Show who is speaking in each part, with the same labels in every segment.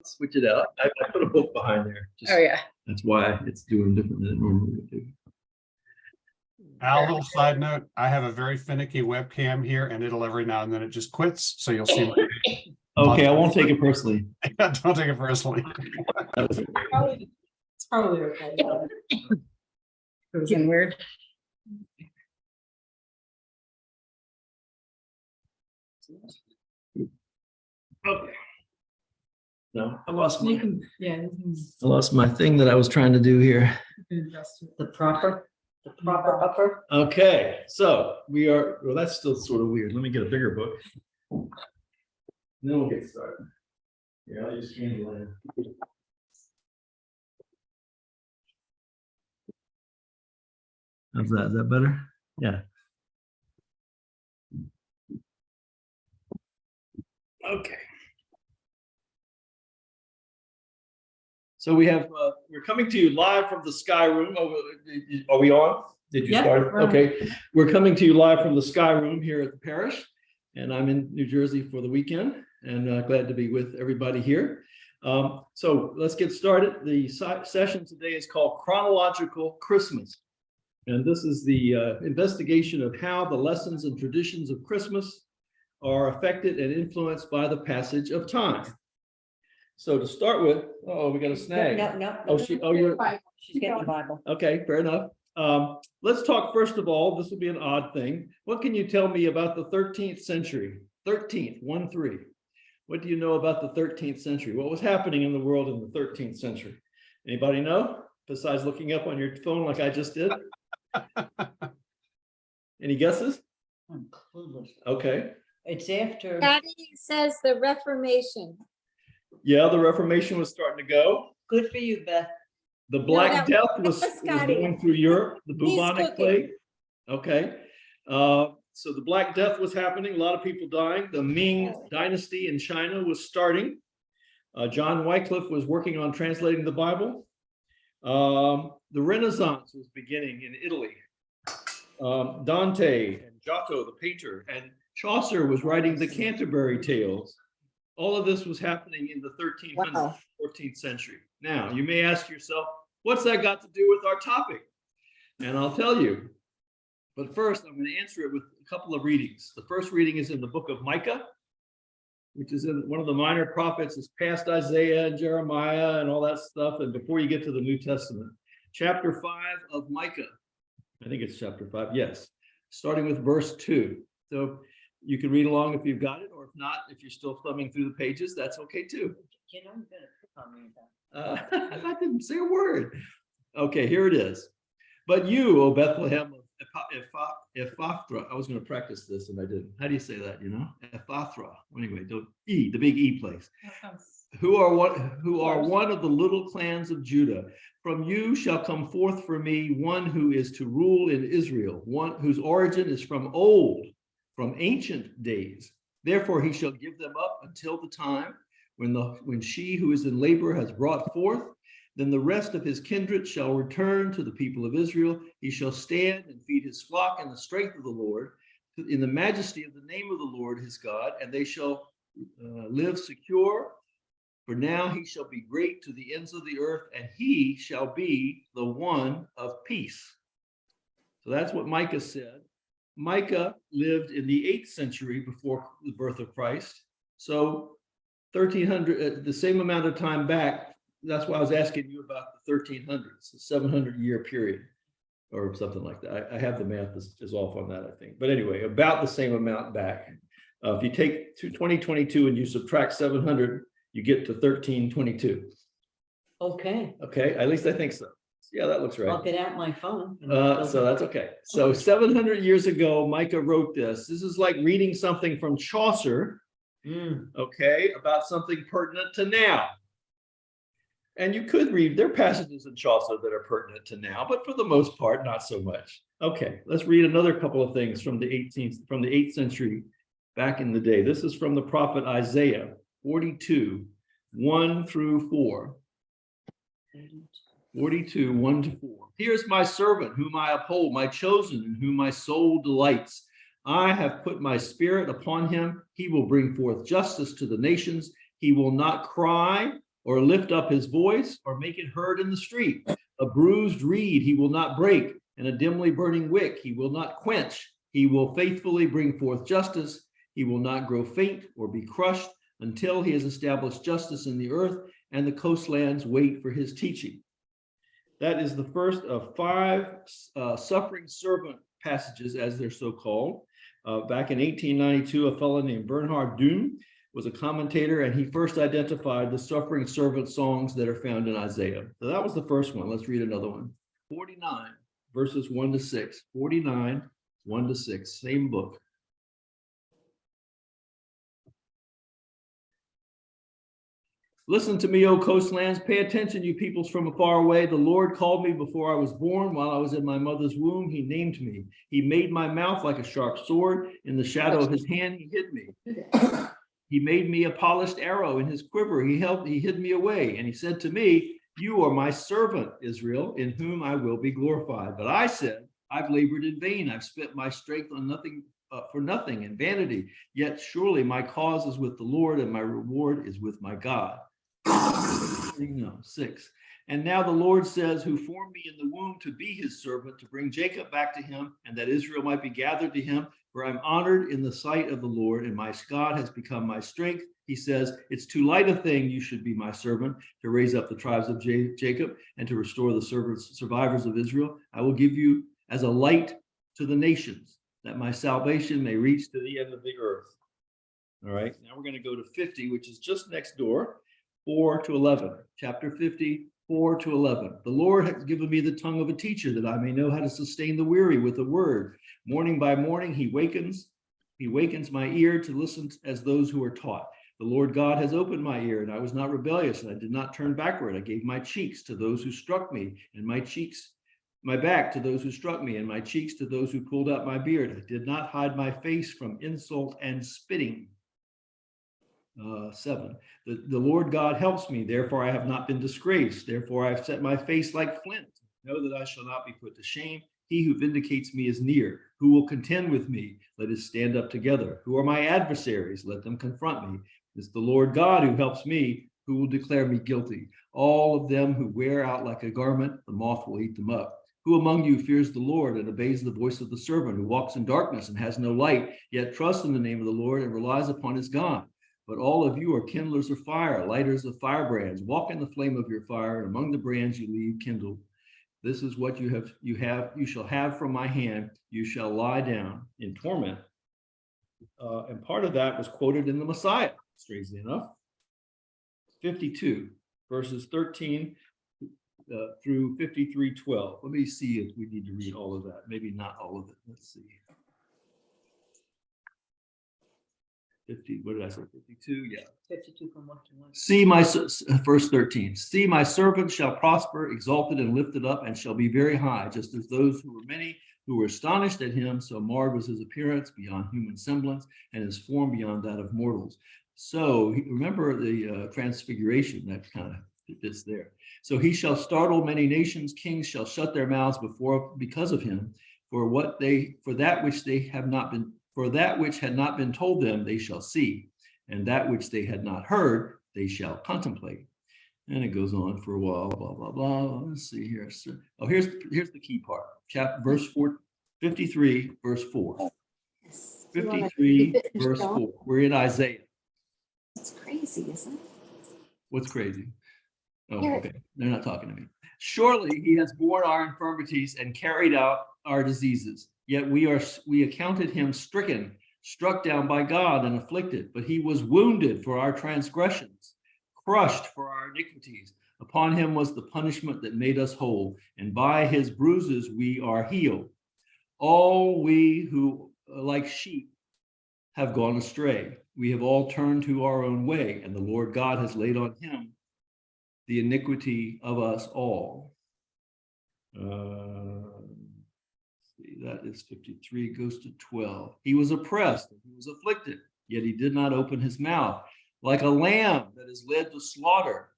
Speaker 1: switch it out. I put a book behind there.
Speaker 2: Oh, yeah.
Speaker 1: That's why it's doing different than it normally would do.
Speaker 3: Al, little side note, I have a very finicky webcam here and it'll every now and then it just quits. So you'll see.
Speaker 1: Okay, I won't take it personally.
Speaker 3: Don't take it personally.
Speaker 2: It's probably okay. It was in weird.
Speaker 1: Okay. No, I lost my,
Speaker 2: Yeah.
Speaker 1: I lost my thing that I was trying to do here.
Speaker 2: The proper upper.
Speaker 1: Okay, so we are, well, that's still sort of weird. Let me get a bigger book. Then we'll get started. Yeah, I'll use Candyland. How's that? Is that better? Yeah. Okay. So we have, we're coming to you live from the Sky Room. Oh, are we on? Did you start? Okay. We're coming to you live from the Sky Room here at the parish. And I'm in New Jersey for the weekend and glad to be with everybody here. So let's get started. The session today is called Chronological Christmas. And this is the investigation of how the lessons and traditions of Christmas are affected and influenced by the passage of time. So to start with, oh, we got a snag.
Speaker 2: No.
Speaker 1: Oh, you're
Speaker 2: She's getting the Bible.
Speaker 1: okay. Fair enough. Let's talk first of all. This will be an odd thing. What can you tell me about the 13th century? 13th, 1-3. What do you know about the 13th century? What was happening in the world in the 13th century? Anybody know? Besides looking up on your phone like I just did. Any guesses?
Speaker 2: I'm clueless.
Speaker 1: Okay.
Speaker 2: It's after.
Speaker 4: Daddy says the Reformation.
Speaker 1: Yeah, the Reformation was starting to go.
Speaker 2: Good for you, Beth.
Speaker 1: The Black
Speaker 4: that
Speaker 1: Death was
Speaker 4: Scotty.
Speaker 1: going through Europe, the
Speaker 4: He's
Speaker 1: bubonic
Speaker 4: cooking.
Speaker 1: plague. Okay. So the Black Death was happening, a lot of people dying. The Ming dynasty in China was starting. John Wycliffe was working on translating the Bible. The Renaissance was beginning in Italy. Dante and Giotto, the painter, and Chaucer was writing the Canterbury Tales. All of this was happening in the 1300s,
Speaker 4: Wow.
Speaker 1: 14th century. Now, you may ask yourself, what's that got to do with our topic? And I'll tell you. But first, I'm going to answer it with a couple of readings. The first reading is in the book of Micah, which is in one of the minor prophets. It's past Isaiah and Jeremiah and all that stuff. And before you get to the New Testament, chapter 5 of Micah. I think it's chapter 5. Yes. Starting with verse 2. So you can read along if you've got it, or if not, if you're still thumbing through the pages, that's okay too.
Speaker 2: You know, you're gonna pick on me.
Speaker 1: I didn't say a word. Okay, here it is. But you, O Bethlehem of Ephrathah, I was going to practice this and I didn't. How do you say that? You know, Ephrathah. Anyway, the big E place. Who are one of the little clans of Judah? From you shall come forth for me one who is to rule in Israel, one whose origin is from old, from ancient days. Therefore he shall give them up until the time when she who is in labor has brought forth. Then the rest of his kindred shall return to the people of Israel. He shall stand and feed his flock in the strength of the Lord, in the majesty of the name of the Lord his God, and they shall live secure. For now he shall be great to the ends of the earth, and he shall be the one of peace. So that's what Micah said. Micah lived in the 8th century before the birth of Christ. So 1300, the same amount of time back. That's why I was asking you about the 1300s, the 700-year period or something like that. I have the math is off on that, I think. But anyway, about the same amount back. If you take 2022 and you subtract 700, you get to 1322.
Speaker 2: Okay,
Speaker 1: Okay, at least I think so. Yeah, that looks right.
Speaker 2: I'll get out my phone.
Speaker 1: So that's okay. So 700 years ago, Micah wrote this. This is like reading something from Chaucer, okay, about something pertinent to now. And you could read, there are passages in Chaucer that are pertinent to now, but for the most part, not so much. Okay, let's read another couple of things from the 8th century back in the day. This is from the prophet Isaiah 42, 1-4. 42, 1-4. Here's my servant whom I uphold, my chosen, in whom my soul delights. I have put my spirit upon him. He will bring forth justice to the nations. He will not cry or lift up his voice, or make it heard in the street. A bruised reed he will not break, and a dimly burning wick he will not quench. He will faithfully bring forth justice. He will not grow faint or be crushed until he has established justice in the earth, and the coastlands wait for his teaching. That is the first of 5 suffering servant passages, as they're so called. Back in 1892, a fellow named Bernhard Doom was a commentator, and he first identified the suffering servant songs that are found in Isaiah. So that was the first one. Let's read another one. 49, verses 1 to 6. 49, 1 to 6, same book. Listen to me, O coastlands. Pay attention, you peoples from afar away. The Lord called me before I was born. While I was in my mother's womb, he named me. He made my mouth like a sharp sword. In the shadow of his hand, he hid me. He made me a polished arrow in his quiver. He hid me away. And he said to me, you are my servant, Israel, in whom I will be glorified. But I said, I've labored in vain. I've spent my strength on nothing, for nothing in vanity. Yet surely my cause is with the Lord, and my reward is with my God. 6. And now the Lord says, who formed me in the womb to be his servant, to bring Jacob back to him, and that Israel might be gathered to him. For I'm honored in the sight of the Lord, and my God has become my strength. He says, it's too light a thing you should be my servant, to raise up the tribes of Jacob and to restore the survivors of Israel. I will give you as a light to the nations, that my salvation may reach to the end of the earth. All right, now we're going to go to 50, which is just next door. 4 to 11, chapter 50, 4 to 11. The Lord has given me the tongue of a teacher, that I may know how to sustain the weary with a word. Morning by morning, he wakens my ear to listen as those who are taught. The Lord God has opened my ear, and I was not rebellious, and I did not turn backward. I gave my cheeks to those who struck me, and my back to those who struck me, and my cheeks to those who pulled out my beard. I did not hide my face from insult and spitting. 7. The Lord God helps me, therefore I have not been disgraced. Therefore I have set my face like flint. Know that I shall not be put to shame. He who vindicates me is near. Who will contend with me? Let us stand up together. Who are my adversaries? Let them confront me. It's the Lord God who helps me. Who will declare me guilty? All of them who wear out like a garment, the moth will eat them up. Who among you fears the Lord and obeys the voice of the servant, who walks in darkness and has no light, yet trusts in the name of the Lord and relies upon his God? But all of you are kindlers of fire, lighters of firebrands. Walk in the flame of your fire, and among the brands you leave kindled. This is what you shall have from my hand. You shall lie down in torment. And part of that was quoted in the Messiah, strangely enough. 52, verses 13 through 53:12. Let me see if we need to read all of that. Maybe not all of it. Let's see. 50, what did I say? 52? Yeah.
Speaker 2: 52 from 1 to 1.
Speaker 1: See my, verse 13, see my servant shall prosper, exalted and lifted up, and shall be very high, just as those who were many who were astonished at him. So marred was his appearance beyond human semblance, and his form beyond that of mortals. So remember the transfiguration, that kind of fits there. So he shall startle many nations, kings shall shut their mouths because of him, for that which had not been told them, they shall see, and that which they had not heard, they shall contemplate. And it goes on for a while, blah, blah, blah. Let's see here. Oh, here's the key part. Verse 4, 53, verse 4. 53, verse 4. We're in Isaiah.
Speaker 2: It's crazy, isn't it?
Speaker 1: What's crazy? Oh, okay. They're not talking to me. Surely he has borne our infirmities and carried out our diseases. Yet we accounted him stricken, struck down by God and afflicted. But he was wounded for our transgressions, crushed for our iniquities. Upon him was the punishment that made us whole, and by his bruises we are healed. All we who, like sheep, have gone astray. We have all turned to our own way, and the Lord God has laid on him the iniquity of us all. That is 53, goes to 12. He was oppressed and he was afflicted, yet he did not open his mouth. Like a lamb that is led to slaughter,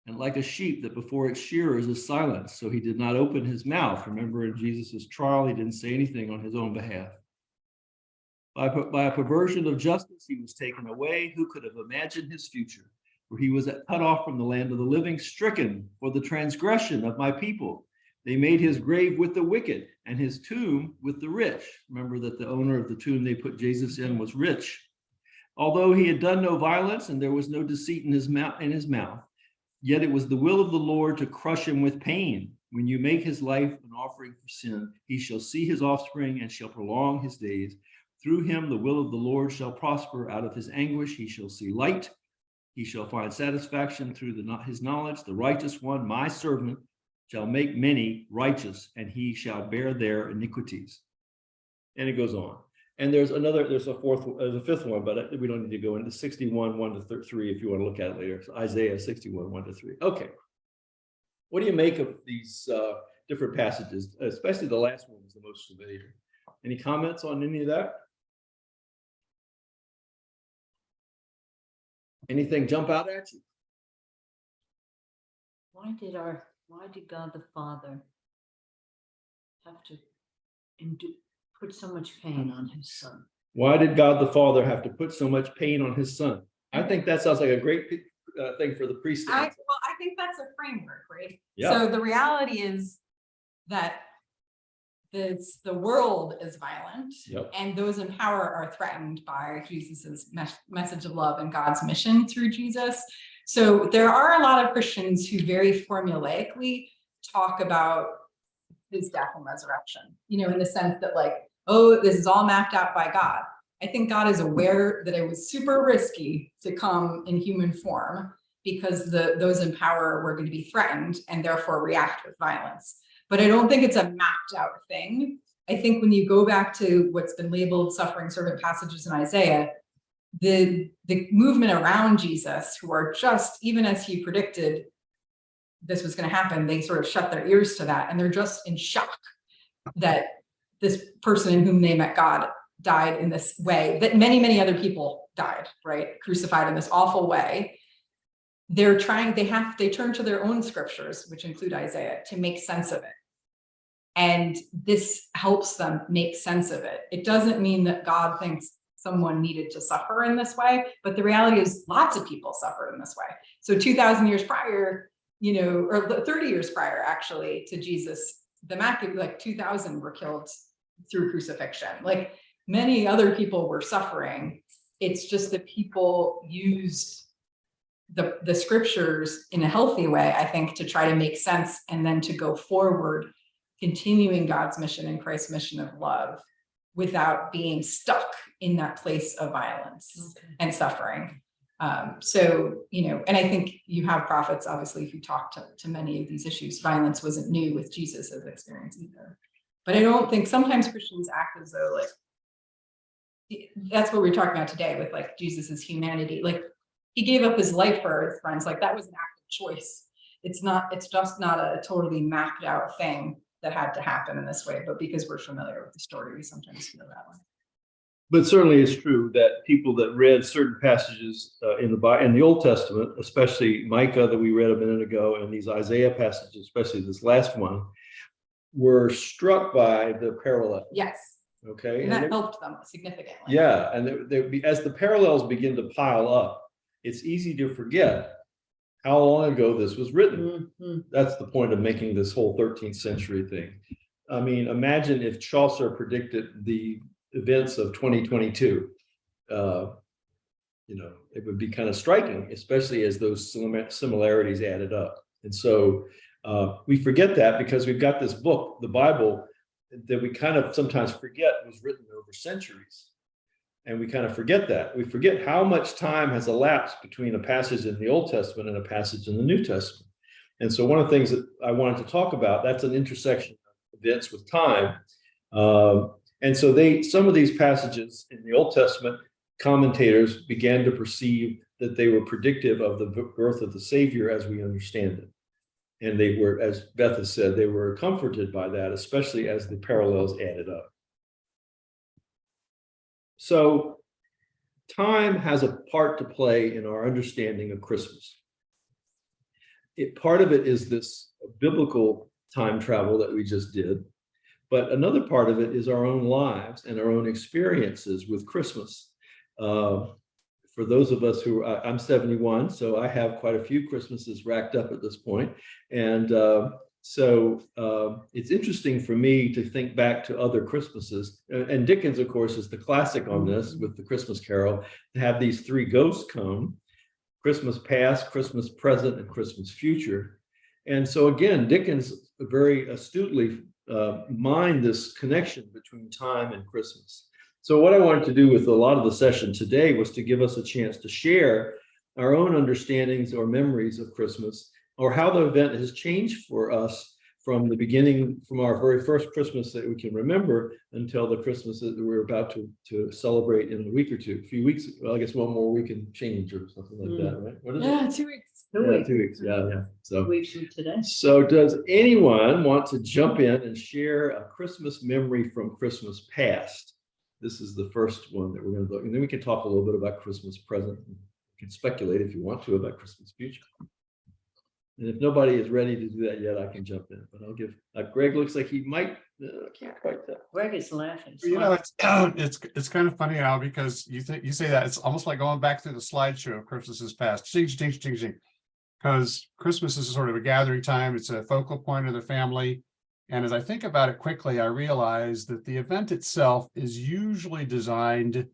Speaker 1: and like a sheep that before its shearers is silent, so he did not open his mouth. Remember, in Jesus' trial, he didn't say anything on his own behalf. By a perversion of justice, he was taken away. Who could have imagined his future? for he was cut off from the land of the living, stricken for the transgression of my people. They made his grave with the wicked and his tomb with the rich. Remember that the owner of the tomb they put Jesus in was rich. Although he had done no violence and there was no deceit in his mouth, yet it was the will of the Lord to crush him with pain. When you make his life an offering for sin, he shall see his offspring and shall prolong his days. Through him the will of the Lord shall prosper. Out of his anguish he shall see light. He shall find satisfaction through his knowledge. The righteous one, my servant, shall make many righteous, and he shall bear their iniquities. And it goes on. And there's a fifth one, but we don't need to go into 61, 1-3 if you want to look at it later. So Isaiah 61, 1-3. Okay. What do you make of these different passages? Especially the last one is the most familiar. Any comments on any of that? Anything jump out at you?
Speaker 5: Why did God the Father have to put so much pain on his son?
Speaker 1: Why did God the Father have to put so much pain on his son? I think that sounds like a great thing for the priest.
Speaker 2: I think that's a framework, right?
Speaker 1: Yeah.
Speaker 2: So the reality is that the world is violent,
Speaker 1: Yep.
Speaker 2: and those in power are threatened by Jesus's message of love and God's mission through Jesus. So there are a lot of Christians who very formulaically talk about his death and resurrection, in the sense that oh, this is all mapped out by God. I think God is aware that it was super risky to come in human form because those in power were going to be threatened and therefore react with violence. But I don't think it's a mapped out thing. I think when you go back to what's been labeled suffering servant passages in Isaiah, the movement around Jesus, who are just, even as he predicted this was going to happen, they sort of shut their ears to that. And they're just in shock that this person in whom they met God died in this way, that many, many other people died, right? Crucified in this awful way. They turn to their own scriptures, which include Isaiah, to make sense of it. And this helps them make sense of it. It doesn't mean that God thinks someone needed to suffer in this way, but the reality is lots of people suffered in this way. So 2,000 years prior, or 30 years prior, actually, to Jesus, the 2,000 were killed through crucifixion. Many other people were suffering. It's just that people used the scriptures in a healthy way, I think, to try to make sense and then to go forward, continuing God's mission and Christ's mission of love without being stuck in that place of violence and suffering. And I think you have prophets, obviously, who talk to many of these issues. Violence wasn't new with Jesus as experience either. But I don't think sometimes Christians act as though that's what we're talking about today with Jesus's humanity. He gave up his life for his friends. That was an act of choice. It's just not a totally mapped out thing that had to happen in this way, but because we're familiar with the story, we sometimes feel that way.
Speaker 1: But certainly it's true that people that read certain passages in the Old Testament, especially Micah that we read a minute ago, and these Isaiah passages, especially this last one, were struck by the parallel.
Speaker 2: Yes.
Speaker 1: Okay.
Speaker 2: And that helped them significantly.
Speaker 1: Yeah. And as the parallels begin to pile up, it's easy to forget how long ago this was written.
Speaker 5: Mm-hmm.
Speaker 1: That's the point of making this whole 13th century thing. I mean, imagine if Chaucer predicted the events of 2022. It would be kind of striking, especially as those similarities added up. And so we forget that because we've got this book, the Bible, that we kind of sometimes forget was written over centuries. And we kind of forget that. We forget how much time has elapsed between a passage in the Old Testament and a passage in the New Testament. And so one of the things that I wanted to talk about, that's an intersection of events with time. And so some of these passages in the Old Testament, commentators began to perceive that they were predictive of the birth of the Savior as we understand it. And they were, as Beth has said, they were comforted by that, especially as the parallels added up. So time has a part to play in our understanding of Christmas. Part of it is this biblical time travel that we just did, but another part of it is our own lives and our own experiences with Christmas. For for those of us who I'm 71, so I have quite a few Christmases racked up at this point. And it's interesting for me to think back to other Christmases. And Dickens, of course, is the classic on this with the Christmas Carol, to have these three ghosts come: Christmas past, Christmas present, and Christmas future. And so again, Dickens very astutely mined this connection between time and Christmas. So what I wanted to do with a lot of the session today was to give us a chance to share our own understandings or memories of Christmas, or how the event has changed for us from the beginning, from our very first Christmas that we can remember until the Christmas that we're about to celebrate in a week or two, a few weeks. Well, I guess one more week and change or something like that, right? What is it?
Speaker 2: 2 weeks.
Speaker 1: Yeah, 2 weeks. Yeah. So,
Speaker 5: Weeks from today.
Speaker 1: so does anyone want to jump in and share a Christmas memory from Christmas past? This is the first one that we're going to look, and then we can talk a little bit about Christmas present. You can speculate if you want to about Christmas future. And if nobody is ready to do that yet, I can jump in. But I'll give. Greg looks like he might. I can't quite tell.
Speaker 5: Greg is laughing.
Speaker 3: You know, it's kind of funny, Al, because you say that it's almost like going back through the slideshow of Christmas's past. Ching, ching, ching, ching. Because Christmas is sort of a gathering time. It's a focal point of the family. And as I think about it quickly, I realize that the event itself is usually designed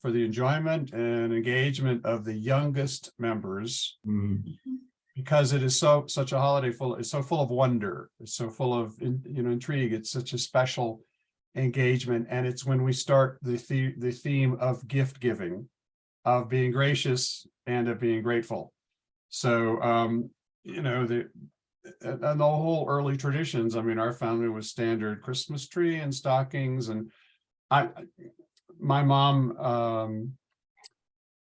Speaker 3: for the enjoyment and engagement of the youngest members, because it is such a holiday it's so full of wonder. It's so full of intrigue. It's such a special engagement. And it's when we start the theme of gift giving, of being gracious and of being grateful. So, and the whole early traditions. I mean, our family was standard Christmas tree and stockings, and my mom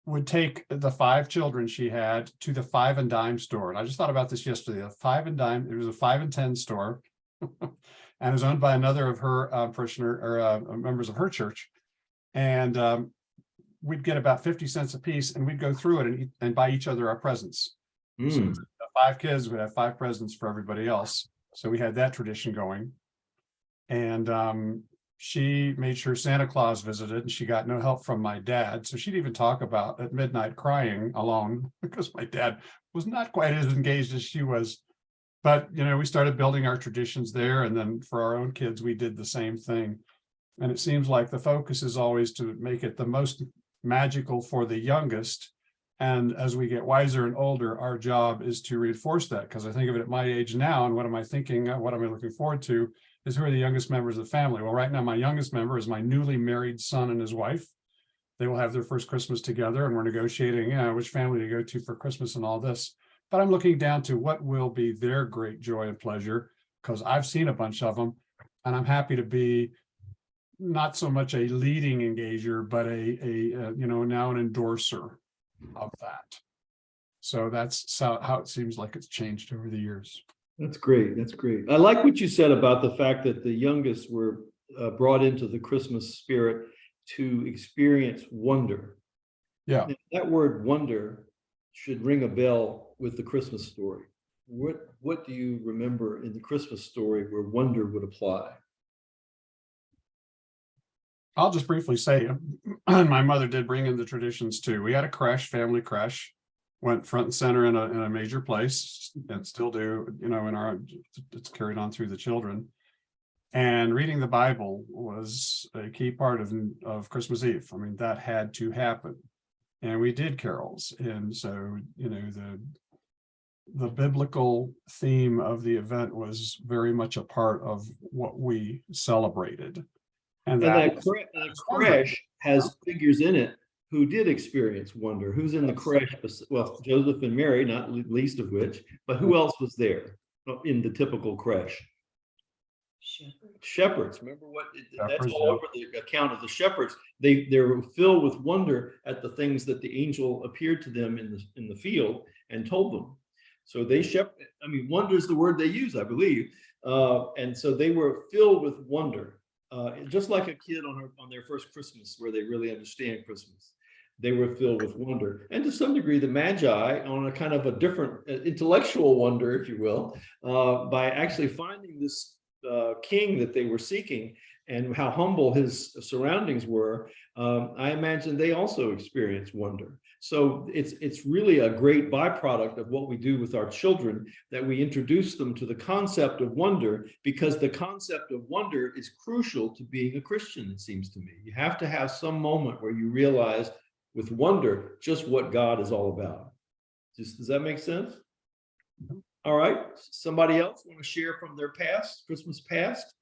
Speaker 3: would take the 5 children she had to the 5 and dime store. And I just thought about this yesterday. The 5 and dime, it was a 5 and 10 store, and it was owned by another of her parishioner or members of her church. And we'd get about 50 cents a piece, and we'd go through it and buy each other our presents. So the 5 kids would have 5 presents for everybody else. So we had that tradition going. And she made sure Santa Claus visited, and she got no help from my dad. So she'd even talk about at midnight crying alone because my dad was not quite as engaged as she was. But, we started building our traditions there. And then for our own kids, we did the same thing. And it seems like the focus is always to make it the most magical for the youngest. And as we get wiser and older, our job is to reinforce that. Because I think of it at my age now, and what am I thinking? What am I looking forward to? Is who are the youngest members of the family? Well, right now, my youngest member is my newly married son and his wife. They will have their first Christmas together, and we're negotiating which family to go to for Christmas and all this. But I'm looking down to what will be their great joy and pleasure, because I've seen a bunch of them, and I'm happy to be not so much a leading engager, but now an endorser of that. So that's how it seems like it's changed over the years.
Speaker 1: That's great. That's great. I like what you said about the fact that the youngest were brought into the Christmas spirit to experience wonder.
Speaker 3: Yeah.
Speaker 1: Now, that word wonder should ring a bell with the Christmas story. What do you remember in the Christmas story where wonder would apply?
Speaker 3: I'll just briefly say, my mother did bring in the traditions too. We had a creche, family creche, went front and center in a major place, and still do, it's carried on through the children. And reading the Bible was a key part of Christmas Eve. I mean, that had to happen. And we did carols. And so, the biblical theme of the event was very much a part of what we celebrated. And that
Speaker 1: creche has figures in it who did experience wonder. Who's in the creche? Well, Joseph and Mary, not least of which, but who else was there in the typical creche? Shepherds. Remember that's all over the account of the shepherds. They're filled with wonder at the things that the angel appeared to them in the field and told them. So wonder is the word they use, I believe. And so they were filled with wonder. Just like a kid on their first Christmas, where they really understand Christmas, they were filled with wonder. And to some degree, the Magi, on a kind of a different intellectual wonder, if you will, by actually finding this king that they were seeking and how humble his surroundings were, I imagine they also experienced wonder. So it's really a great byproduct of what we do with our children, that we introduce them to the concept of wonder, because the concept of wonder is crucial to being a Christian, it seems to me. You have to have some moment where you realize with wonder just what God is all about. Does that make sense? All right. Somebody else want to share from their past, Christmas past?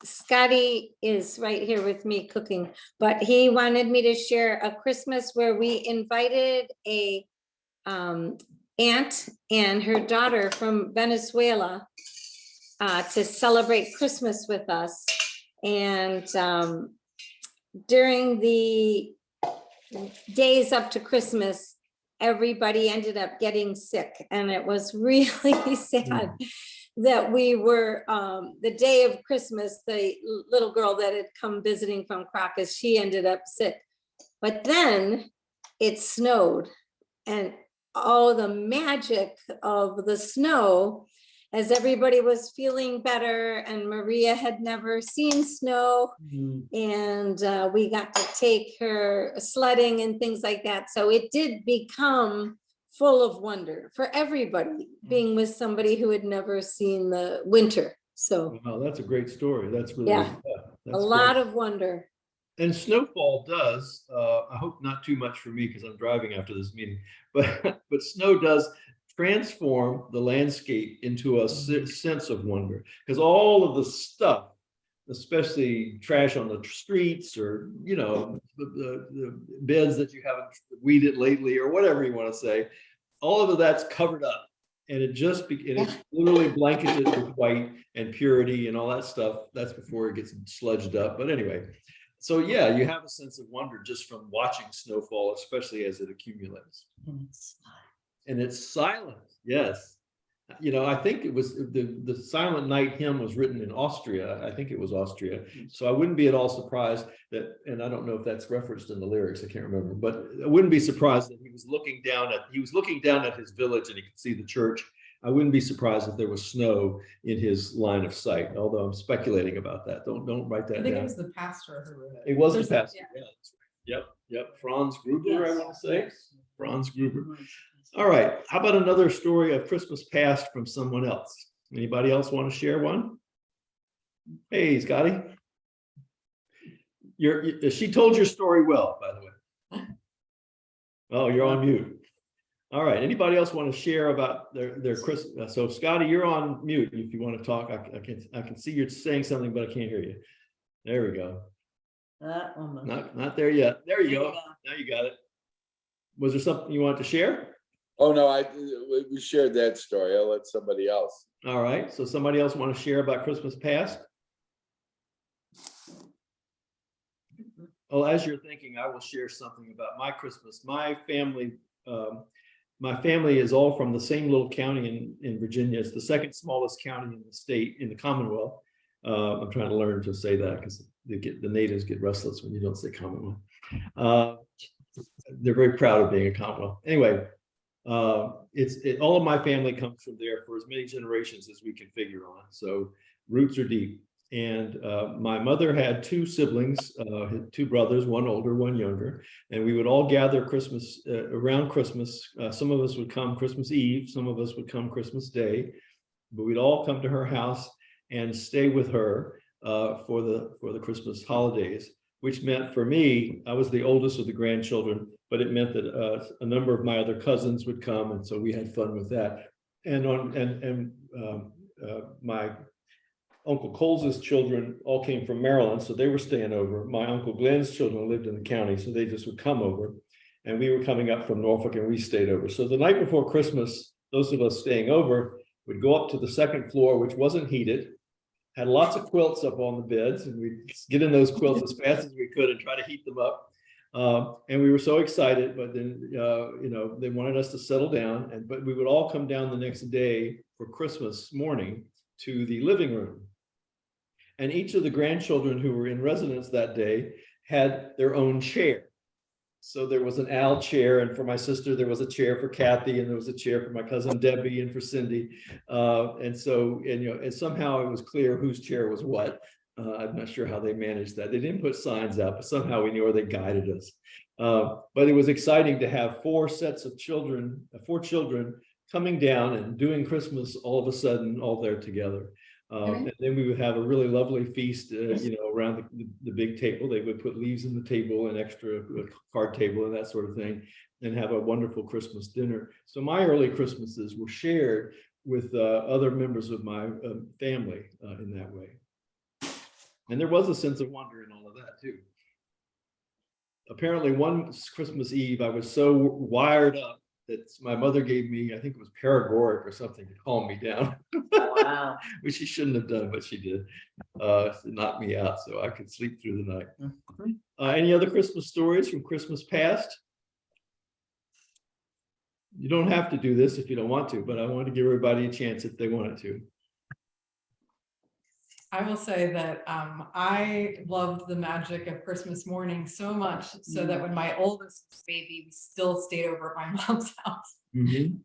Speaker 4: Scotty is right here with me cooking, but he wanted me to share a Christmas where we invited a aunt and her daughter from Venezuela to celebrate Christmas with us. And during the days up to Christmas, everybody ended up getting sick, and it was really sad that we were, the day of Christmas, the little girl that had come visiting from Crocus, she ended up sick. But then it snowed, and oh, the magic of the snow, as everybody was feeling better, and Maria had never seen snow, and we got to take her sledding and things like that. So it did become full of wonder for everybody, being with somebody who had never seen the winter. So
Speaker 1: Wow, that's a great story. That's really,
Speaker 4: yeah,
Speaker 1: that's
Speaker 4: a lot
Speaker 1: great.
Speaker 4: of wonder.
Speaker 1: And snowfall does, I hope not too much for me because I'm driving after this meeting, but snow does transform the landscape into a sense of wonder, because all of the stuff, especially trash on the streets, or the beds that you haven't weeded lately, or whatever you want to say, all of that's covered up, and it just it's literally blanketed with white and purity and all that stuff. That's before it gets sludged up. But anyway, so yeah, you have a sense of wonder just from watching snowfall, especially as it accumulates. And it's silent. Yes. I think it was the Silent Night hymn was written in Austria. I think it was Austria. So I wouldn't be at all surprised that, and I don't know if that's referenced in the lyrics, I can't remember, but I wouldn't be surprised that he was looking down at his village and he could see the church. I wouldn't be surprised if there was snow in his line of sight, although I'm speculating about that. Don't write that down.
Speaker 2: I think it was the pastor who wrote it.
Speaker 1: It was the
Speaker 2: There's a-
Speaker 1: pastor. Yeah. Yep. Franz Gruber, I want to say. Franz Gruber. All right. How about another story of Christmas past from someone else? Anybody else want to share one? Hey, Scotty. She told your story well, by the way. Oh, you're on mute. All right. Anybody else want to share about their Christmas? So Scotty, you're on mute if you want to talk. I can see you're saying something, but I can't hear you. There we go. Not there yet. There you go. Now you got it. Was there something you wanted to share?
Speaker 6: Oh, no, we shared that story. I'll let somebody else.
Speaker 1: All right. So somebody else want to share about Christmas past? Well, as you're thinking, I will share something about my Christmas. My family is all from the same little county in Virginia. It's the second smallest county in the state, in the Commonwealth. I'm trying to learn to say that because the natives get restless when you don't say Commonwealth. They're very proud of being a Commonwealth. Anyway, all of my family comes from there for as many generations as we can figure on. So roots are deep. And my mother had two siblings, two brothers, one older, one younger, and we would all gather Christmas around Christmas. Some of us would come Christmas Eve, some of us would come Christmas Day, but we'd all come to her house and stay with her for the Christmas holidays, which meant for me, I was the oldest of the grandchildren, but it meant that a number of my other cousins would come, and so we had fun with that. And my Uncle Coles's children all came from Maryland, so they were staying over. My Uncle Glenn's children lived in the county, so they just would come over. And we were coming up from Norfolk, and we stayed over. So the night before Christmas, those of us staying over would go up to the second floor, which wasn't heated, had lots of quilts up on the beds, and we'd get in those quilts as fast as we could and try to heat them up. And we were so excited, but then, they wanted us to settle down, but we would all come down the next day for Christmas morning to the living room. And each of the grandchildren who were in residence that day had their own chair. So there was an Al chair, and for my sister, there was a chair for Kathy, and there was a chair for my cousin Debbie and for Cindy. And somehow it was clear whose chair was what. I'm not sure how they managed that. They didn't put signs out, but somehow we knew, or they guided us. But it was exciting to have four children coming down and doing Christmas all of a sudden, all there together. And then we would have a really lovely feast, around the big table. They would put leaves in the table and extra card table and that sort of thing, and have a wonderful Christmas dinner. So my early Christmases were shared with other members of my family in that way. And there was a sense of wonder in all of that too. Apparently one Christmas Eve, I was so wired up that my mother gave me, I think it was paregoric or something, to calm me down.
Speaker 5: Wow.
Speaker 1: Which she shouldn't have done, but she did. To knock me out so I could sleep through the night. Any other Christmas stories from Christmas past? You don't have to do this if you don't want to, but I want to give everybody a chance if they wanted to.
Speaker 2: I will say that I loved the magic of Christmas morning so much so that when my oldest baby, we still stayed over at my mom's house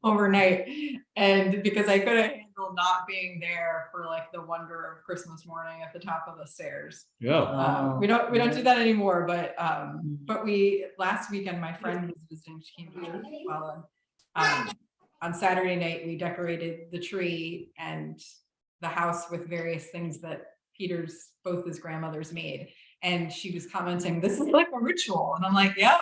Speaker 2: overnight. And because I couldn't handle not being there for like the wonder of Christmas morning at the top of the stairs.
Speaker 1: Yeah.
Speaker 2: We don't do that anymore, but we last weekend my friend was visiting, she came to church as well. And on Saturday night we decorated the tree and the house with various things that both his grandmothers made. And she was commenting, this is like a ritual. And I'm like, yeah,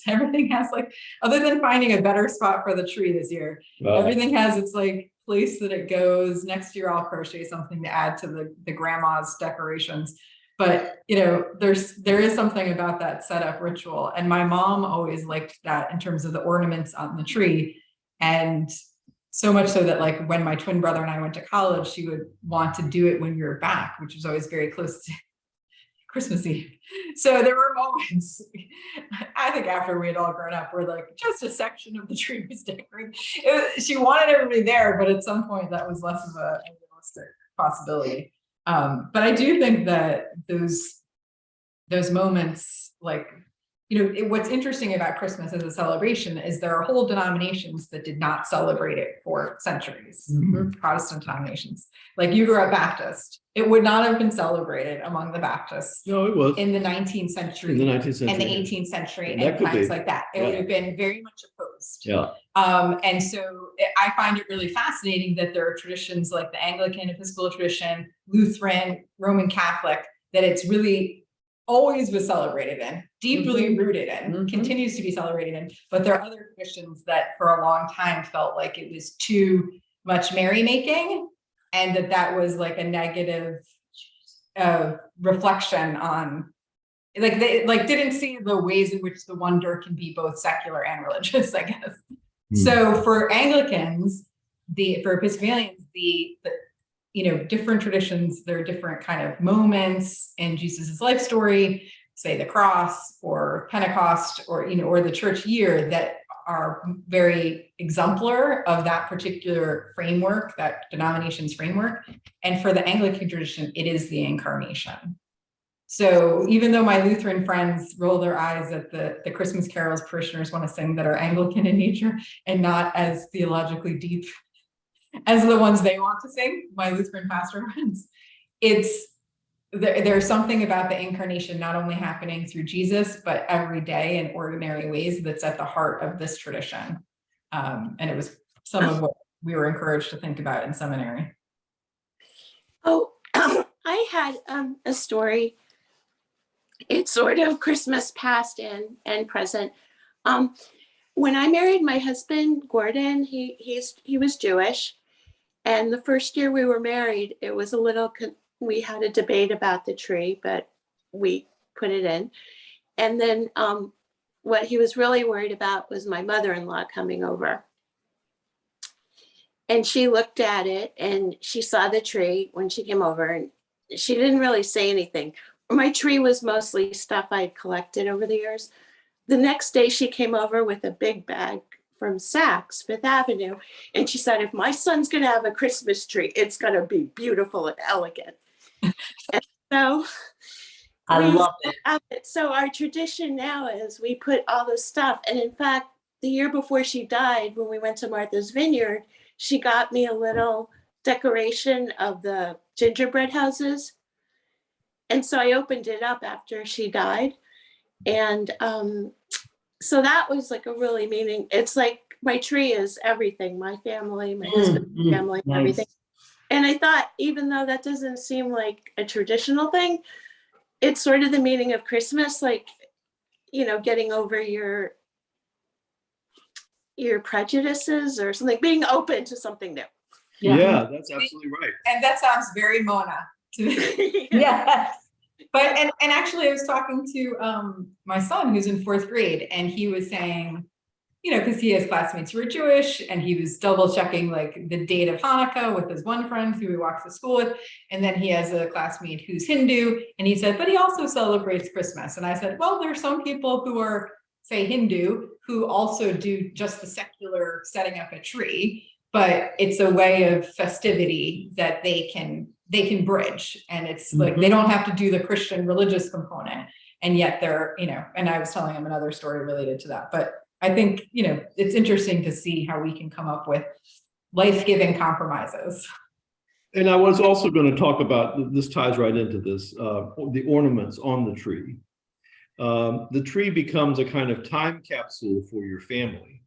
Speaker 2: everything has like, other than finding a better spot for the tree this year, everything has its like place that it goes. Next year I'll crochet something to add to the grandma's decorations. But there is something about that setup ritual. And my mom always liked that in terms of the ornaments on the tree. And so much so that like when my twin brother and I went to college, she would want to do it when we were back, which was always very close to Christmas Eve. So there were moments, I think after we had all grown up, where like just a section of the tree was decorated. She wanted everybody there, but at some point that was less of a realistic possibility. But I do think that those moments, like, what's interesting about Christmas as a celebration is there are whole denominations that did not celebrate it for centuries. Protestant denominations. Like you grew up Baptist, it would not have been celebrated among the Baptists.
Speaker 1: No, it was
Speaker 2: in the 19th century,
Speaker 1: in the 19th century
Speaker 2: and the 18th century,
Speaker 1: and
Speaker 2: times like that. It would have been very much opposed.
Speaker 1: Yeah.
Speaker 2: And so I find it really fascinating that there are traditions like the Anglican Episcopal tradition, Lutheran, Roman Catholic, that it's really always was celebrated in, deeply rooted in, continues to be celebrated in. But there are other traditions that for a long time felt like it was too much merrymaking, and that was like a negative reflection on, like they didn't see the ways in which the wonder can be both secular and religious, I guess. So for Anglicans, for Episcopalians, the different traditions, there are different kind of moments in Jesus's life story, say the cross or Pentecost or the church year, that are very exemplar of that particular framework, that denomination's framework. And for the Anglican tradition, it is the incarnation. So even though my Lutheran friends roll their eyes at the Christmas carols parishioners want to sing that are Anglican in nature and not as theologically deep as the ones they want to sing, my Lutheran pastor friends, there's something about the incarnation not only happening through Jesus, but every day in ordinary ways that's at the heart of this tradition. And it was some of what we were encouraged to think about in seminary.
Speaker 7: Oh, I had a story. It's sort of Christmas past and present. When I married my husband, Gordon, he was Jewish. And the first year we were married, it was we had a debate about the tree, but we put it in. And then what he was really worried about was my mother-in-law coming over. And she looked at it and she saw the tree when she came over, and she didn't really say anything. My tree was mostly stuff I had collected over the years. The next day she came over with a big bag from Saks, Fifth Avenue. And she said, if my son's going to have a Christmas tree, it's going to be beautiful and elegant. And so
Speaker 5: I love it.
Speaker 7: So our tradition now is we put all this stuff. And in fact, the year before she died, when we went to Martha's Vineyard, she got me a little decoration of the gingerbread houses. And so I opened it up after she died. And so that was like a really meaning. It's like my tree is everything, my family, my husband's family, everything. And I thought, even though that doesn't seem like a traditional thing, it's sort of the meaning of Christmas, like, you know, getting over your prejudices or something, being open to something new.
Speaker 1: Yeah, that's absolutely right.
Speaker 2: And that sounds very Mona to me.
Speaker 5: Yes.
Speaker 2: But and actually I was talking to my son who's in 4th grade, and he was saying, you know, because he has classmates who are Jewish, and he was double checking like the date of Hanukkah with his one friend who he walks to school with. And then he has a classmate who's Hindu, and he said, but he also celebrates Christmas. And I said, well, there's some people who are, say, Hindu, who also do just the secular setting up a tree, but it's a way of festivity that they can bridge. And it's like, they don't have to do the Christian religious component. And yet they're, you know, and I was telling him another story related to that, but I think, you know, it's interesting to see how we can come up with life-giving compromises.
Speaker 1: And I was also going to talk about, this ties right into this, the ornaments on the tree. The tree becomes a kind of time capsule for your family,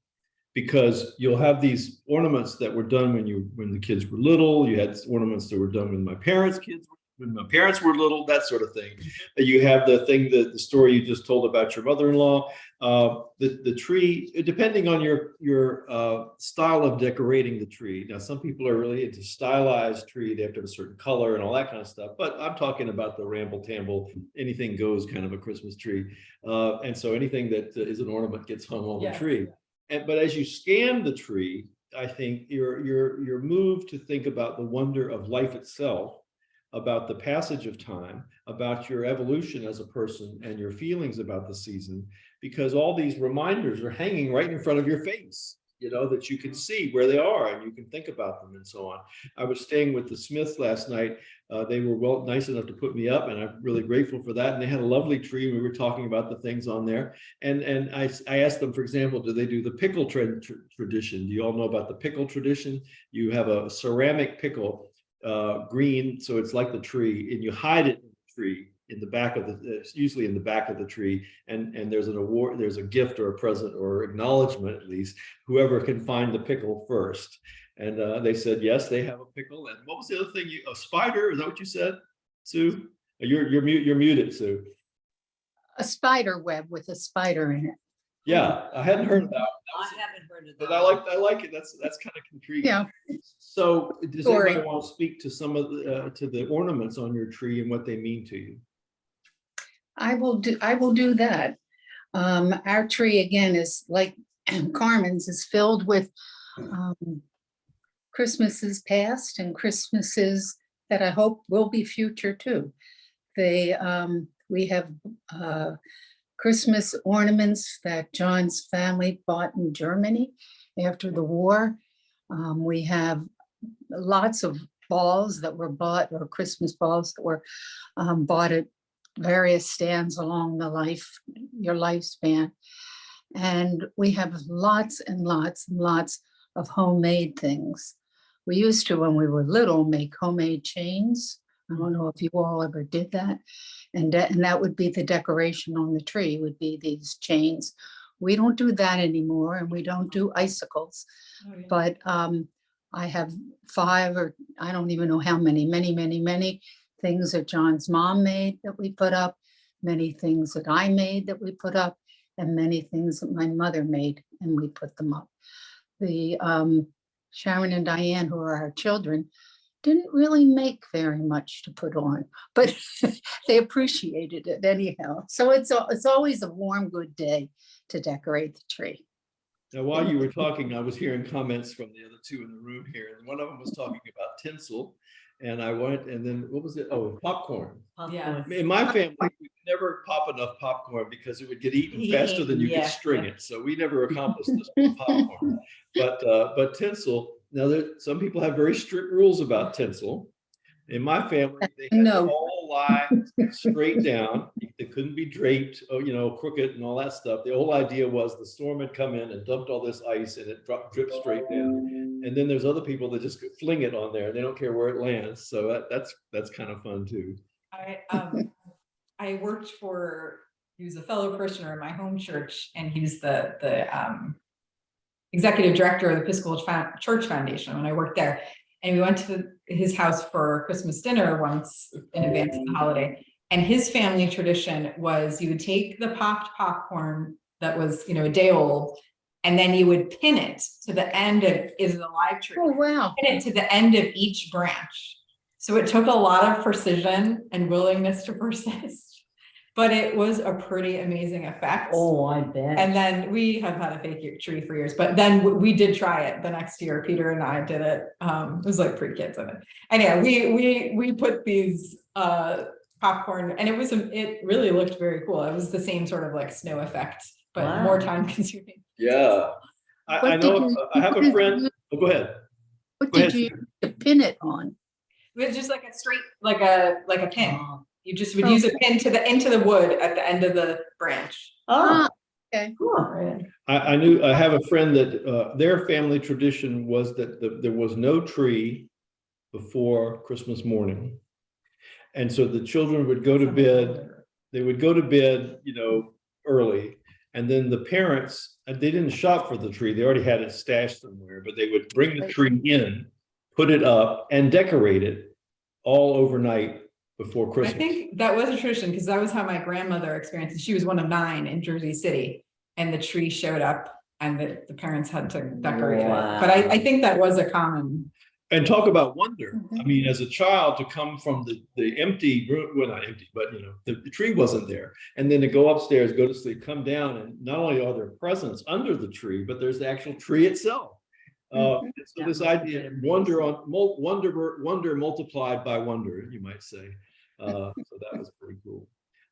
Speaker 1: because you'll have these ornaments that were done when the kids were little. You had ornaments that were done when my parents' kids when my parents were little, that sort of thing. You have the thing that the story you just told about your mother-in-law. The tree, depending on your style of decorating the tree. Now, some people are really into stylized tree. They have to have a certain color and all that kind of stuff. But I'm talking about the ramble-tamble, anything goes kind of a Christmas tree. And so anything that is an ornament gets hung on the tree. But as you scan the tree, I think you're moved to think about the wonder of life itself, about the passage of time, about your evolution as a person and your feelings about the season, because all these reminders are hanging right in front of your face, you know, that you can see where they are and you can think about them and so on. I was staying with the Smiths last night. They were nice enough to put me up, and I'm really grateful for that. And they had a lovely tree. We were talking about the things on there. And I asked them, for example, do they do the pickle tradition? Do you all know about the pickle tradition? You have a ceramic pickle, green, so it's like the tree, and you hide it in the tree in the back of usually in the back of the tree, and there's an award, there's a gift or a present or acknowledgement, at least, whoever can find the pickle first. And they said yes, they have a pickle. And what was the other thing? A spider? Is that what you said, Sue? You're muted, Sue.
Speaker 8: A spider web with a spider in it.
Speaker 1: Yeah, I hadn't heard about it.
Speaker 5: I haven't heard of that.
Speaker 1: But I like it. That's kind of intriguing.
Speaker 8: Yeah.
Speaker 1: So does
Speaker 8: Story.
Speaker 1: anybody want to speak to some of the ornaments on your tree and what they mean to you?
Speaker 8: I will do that. Our tree again is like Carmen's, is filled with Christmases past and Christmases that I hope will be future too. We have Christmas ornaments that John's family bought in Germany after the war. We have lots of balls that were bought, or Christmas balls that were bought at various stands along your lifespan. And we have lots and lots and lots of homemade things. We used to, when we were little, make homemade chains. I don't know if you all ever did that. And that would be the decoration on the tree, would be these chains. We don't do that anymore, and we don't do icicles.
Speaker 2: Oh, yeah.
Speaker 8: But I have 5, or I don't even know how many things that John's mom made that we put up, many things that I made that we put up, and many things that my mother made and we put them up. The Sharon and Diane, who are our children, didn't really make very much to put on, but they appreciated it anyhow. So it's always a warm, good day to decorate the tree.
Speaker 1: Now, while you were talking, I was hearing comments from the other two in the room here, and one of them was talking about tinsel. And I went, and then what was it? Oh, popcorn.
Speaker 2: Yeah.
Speaker 1: In my family, we could never pop enough popcorn because it would get eaten faster than you could string it. So we never accomplished this with popcorn. But tinsel, now some people have very strict rules about tinsel. In my family, they had to all lie straight down. They couldn't be draped, crooked and all that stuff. The whole idea was the storm had come in and dumped all this ice, and it dripped straight down. And then there's other people that just fling it on there, and they don't care where it lands. So that's kind of fun too.
Speaker 2: I worked for, he was a fellow parishioner in my home church, and he's the executive director of the Episcopal Church Foundation when I worked there. And we went to his house for Christmas dinner once in advance of the holiday. And his family tradition was you would take the popped popcorn that was, a day old, and then you would pin it to the end of, is a live tree,
Speaker 8: Oh, wow.
Speaker 2: pin it to the end of each branch. So it took a lot of precision and willingness to persist, but it was a pretty amazing effect.
Speaker 5: Oh, I bet.
Speaker 2: And then we have had a fake tree for years, but then we did try it the next year. Peter and I did it. It was like 3 kids in it. And yeah, we put these popcorn, and it really looked very cool. It was the same sort of like snow effect, but
Speaker 5: Wow.
Speaker 2: more time consuming.
Speaker 1: Yeah. I
Speaker 8: What did
Speaker 1: know,
Speaker 8: you-
Speaker 1: I have a friend, oh, go ahead.
Speaker 8: What
Speaker 1: Go ahead,
Speaker 8: did you
Speaker 1: Susan.
Speaker 8: pin it on?
Speaker 2: It was just like a straight, like a pin.
Speaker 5: Oh,
Speaker 2: You just would use a pin into the wood at the end of the branch.
Speaker 5: oh,
Speaker 8: Okay.
Speaker 5: cool.
Speaker 1: I have a friend that their family tradition was that there was no tree before Christmas morning. And so the children would go to bed, early. And then the parents, they didn't shop for the tree. They already had it stashed somewhere, but they would bring the tree in, put it up and decorate it all overnight before
Speaker 2: I
Speaker 1: Christmas.
Speaker 2: think that was a tradition because that was how my grandmother experienced it. She was one of 9 in Jersey City, and the tree showed up and the parents had to decorate it. But I think that was a common.
Speaker 1: And talk about wonder. I mean, as a child, to come from the empty room, well, not empty, but the tree wasn't there. And then to go upstairs, go to sleep, come down, and not only are there presents under the tree, but there's the actual tree itself. So this idea, wonder multiplied by wonder, you might say. So that was pretty cool.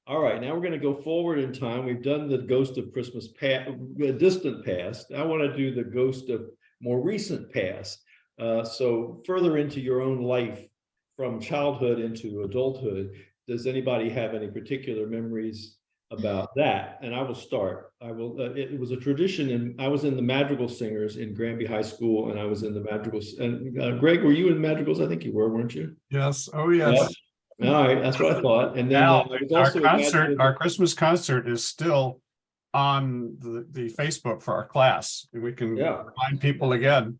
Speaker 1: All right, now we're going to go forward in time. We've done the ghost of Christmas past, distant past. I want to do the ghost of more recent past. So further into your own life, from childhood into adulthood, does anybody have any particular memories about that? And I will start. It was a tradition, and I was in the madrigal singers in Granby High School, and I was in the madrigals. And Greg, were you in madrigals? I think you were, weren't you?
Speaker 3: Yes, oh, yes.
Speaker 1: Yeah. All right, that's what I thought. And then
Speaker 3: Now,
Speaker 1: I was
Speaker 3: our
Speaker 1: also in
Speaker 3: concert,
Speaker 1: madrigal-
Speaker 3: our Christmas concert is still on the Facebook for our class. We can
Speaker 1: Yeah.
Speaker 3: remind people again.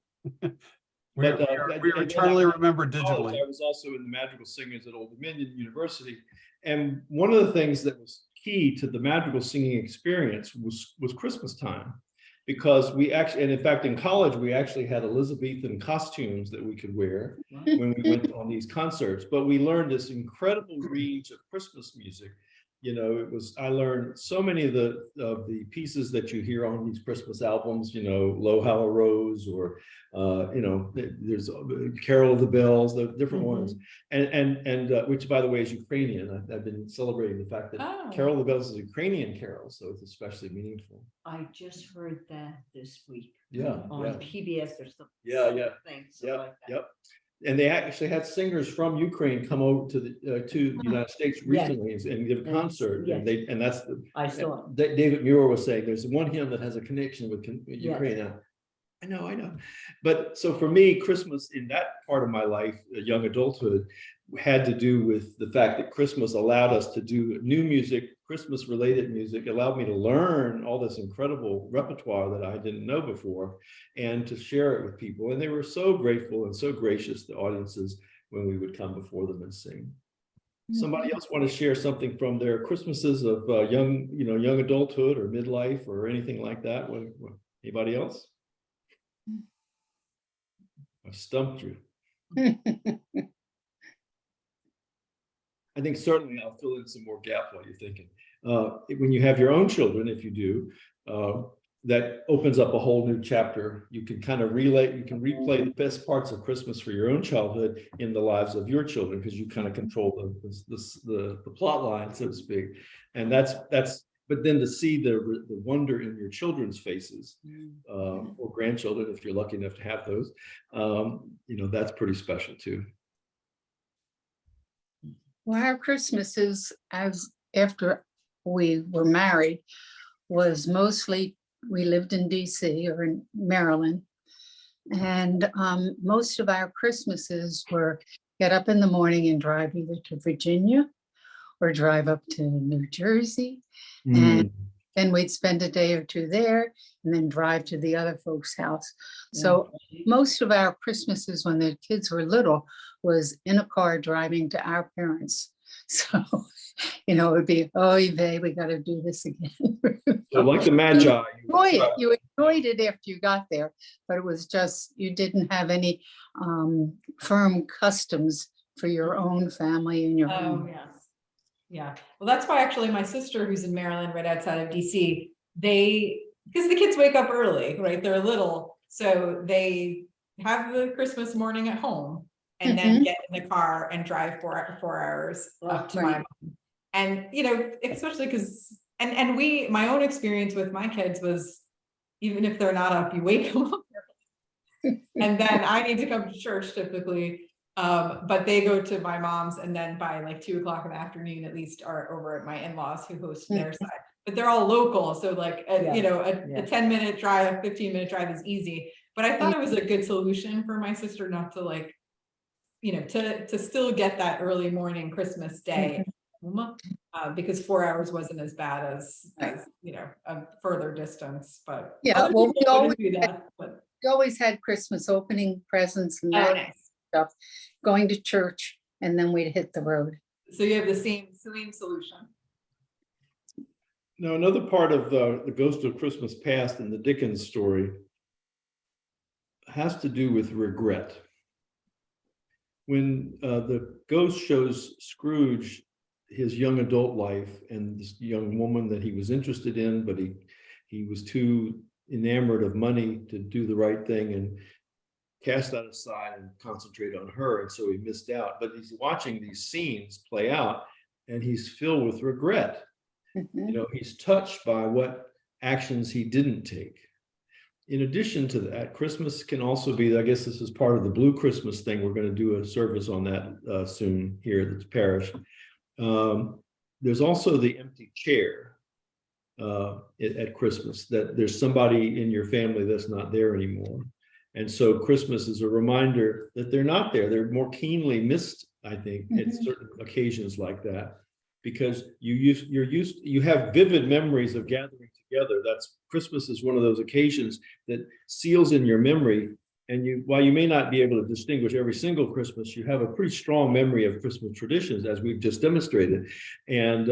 Speaker 3: We
Speaker 1: But,
Speaker 3: we are eternally remembered
Speaker 1: college,
Speaker 3: digitally.
Speaker 1: I was also in the madrigal singers at Old Dominion University. And one of the things that was key to the madrigal singing experience was Christmas time. Because we actually, and in fact, in college, we actually had Elizabethan costumes that we could wear when we went on these concerts. But we learned this incredible range of Christmas music. I learned so many of the pieces that you hear on these Christmas albums, Low Hollow Rose, or there's Carol of the Bells, the different ones, and which, by the way, is Ukrainian. I've been celebrating the fact that Carol of the Bells is a Ukrainian carol, so it's especially meaningful.
Speaker 5: I just heard that this week
Speaker 1: Yeah,
Speaker 5: on PBS or something.
Speaker 1: Yeah.
Speaker 5: Like that.
Speaker 1: And they actually had singers from Ukraine come over to the United States recently and give a concert.
Speaker 5: Yes.
Speaker 1: And that's
Speaker 5: I saw it.
Speaker 1: David Muir was saying there's one hymn that has a connection with Ukraine.
Speaker 5: Yes.
Speaker 1: I know. But so for me, Christmas in that part of my life, young adulthood, had to do with the fact that Christmas allowed us to do new music, Christmas related music, allowed me to learn all this incredible repertoire that I didn't know before, and to share it with people. And they were so grateful and so gracious, the audiences, when we would come before them and sing. Somebody else want to share something from their Christmases of young adulthood or midlife or anything like that? Anybody else? I've stumped you. I think certainly I'll fill in some more gap while you're thinking. When you have your own children, if you do, that opens up a whole new chapter. You can kind of replay the best parts of Christmas for your own childhood in the lives of your children, because you kind of control the plot line, so to speak. And but then to see the wonder in your children's faces, or grandchildren, if you're lucky enough to have those, that's pretty special too.
Speaker 8: Well, our Christmases, as after we were married, was mostly, we lived in DC or in Maryland. And most of our Christmases were get up in the morning and drive either to Virginia or drive up to New Jersey.
Speaker 1: Mm.
Speaker 8: And then we'd spend a day or two there and then drive to the other folks' house. So most of our Christmases when the kids were little was in a car driving to our parents. So, it would be, oh, Yvette, we got to do this again.
Speaker 1: So like the Magi.
Speaker 8: You enjoyed it after you got there, but it was just, you didn't have any firm customs for your own family and your
Speaker 2: Oh,
Speaker 8: own.
Speaker 2: yes. Yeah. Well, that's why actually my sister, who's in Maryland, right outside of DC, because the kids wake up early, right? They're little. So they have the Christmas morning at home and then get in the car and drive 4 hours up to my
Speaker 8: Right.
Speaker 2: mom. And, especially because, and my own experience with my kids was, even if they're not up, you wake them up. And then I need to come to church typically. But they go to my mom's and then by like 2 o'clock in the afternoon, at least are over at my in-laws who host their side, but they're all local. So like, a 10-minute drive, 15-minute drive is easy. But I thought it was a good solution for my sister not to like, to still get that early morning Christmas day. Because 4 hours wasn't as bad as a further distance, but
Speaker 8: Yeah,
Speaker 2: other
Speaker 8: well,
Speaker 2: people wouldn't do that, but
Speaker 8: we always had Christmas opening presents and that
Speaker 2: nice.
Speaker 8: stuff, going to church, and then we'd hit the road.
Speaker 2: So you have the same solution.
Speaker 1: Now, another part of the Ghost of Christmas Past in the Dickens story has to do with regret. When the ghost shows Scrooge his young adult life and this young woman that he was interested in, but he was too enamored of money to do the right thing and cast that aside and concentrate on her. And so he missed out. But he's watching these scenes play out and he's filled with regret. He's touched by what actions he didn't take. In addition to that, Christmas can also be, I guess this is part of the Blue Christmas thing. We're going to do a service on that soon here at the parish. There's also the empty chair at Christmas, that there's somebody in your family that's not there anymore. And so Christmas is a reminder that they're not there. They're more keenly missed, I think, at certain occasions like that, because you have vivid memories of gathering together. That's Christmas is one of those occasions that seals in your memory. And while you may not be able to distinguish every single Christmas, you have a pretty strong memory of Christmas traditions, as we've just demonstrated. And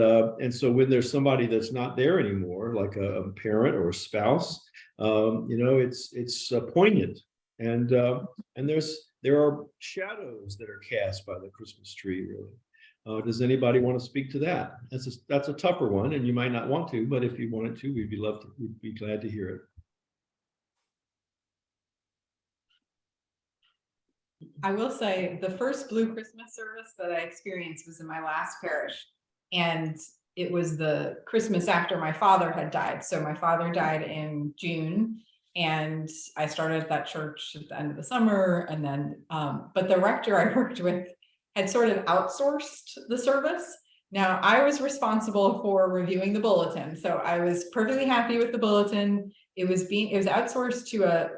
Speaker 1: so when there's somebody that's not there anymore, like a parent or a spouse, it's poignant. And there are shadows that are cast by the Christmas tree, really. Does anybody want to speak to that? That's a tougher one, and you might not want to, but if you wanted to, we'd be glad to hear it.
Speaker 2: I will say the first Blue Christmas service that I experienced was in my last parish, and it was the Christmas after my father had died. So my father died in June, and I started at that church at the end of the summer, and then but the rector I worked with had sort of outsourced the service. Now I was responsible for reviewing the bulletin, so I was perfectly happy with the bulletin. It was outsourced to a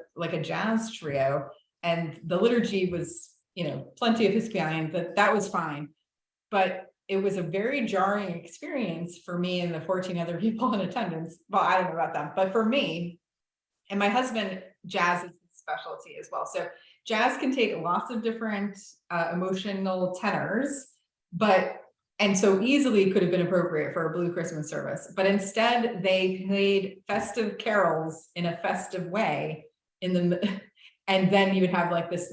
Speaker 2: jazz trio, and the liturgy was, plenty of Episcopalian, that was fine. But it was a very jarring experience for me and the 14 other people in attendance. Well, I don't know about them, but for me and my husband, jazz is his specialty as well. So jazz can take lots of different emotional tenors, and so easily could have been appropriate for a Blue Christmas service. But instead they played festive carols in a festive way and then you would have like this